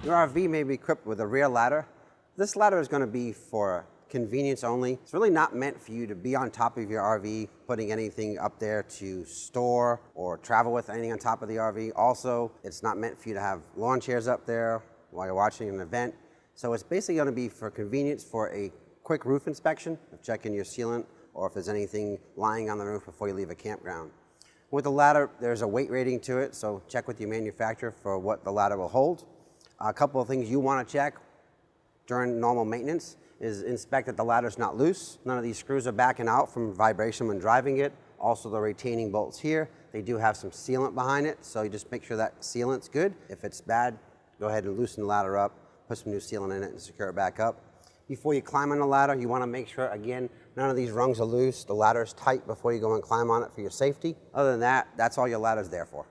Your RV may be equipped with a rear ladder. This ladder is going to be for convenience only. It's really not meant for you to be on top of your RV, putting anything up there to store or travel with anything on top of the RV. Also, it's not meant for you to have lawn chairs up there while you're watching an event. So it's basically going to be for convenience for a quick roof inspection, of checking your sealant or if there's anything lying on the roof before you leave a campground. With the ladder, there's a weight rating to it, so check with your manufacturer for what the ladder will hold. A couple of things you want to check during normal maintenance is inspect that the ladder's not loose. None of these screws are backing out from vibration when driving it. Also the retaining bolts here, they do have some sealant behind it, so you just make sure that sealant's good. If it's bad, go ahead and loosen the ladder up, put some new sealant in it and secure it back up. Before you climb on the ladder, you want to make sure, again, none of these rungs are loose. The ladder's tight before you go and climb on it for your safety. Other than that, that's all your ladder's there for.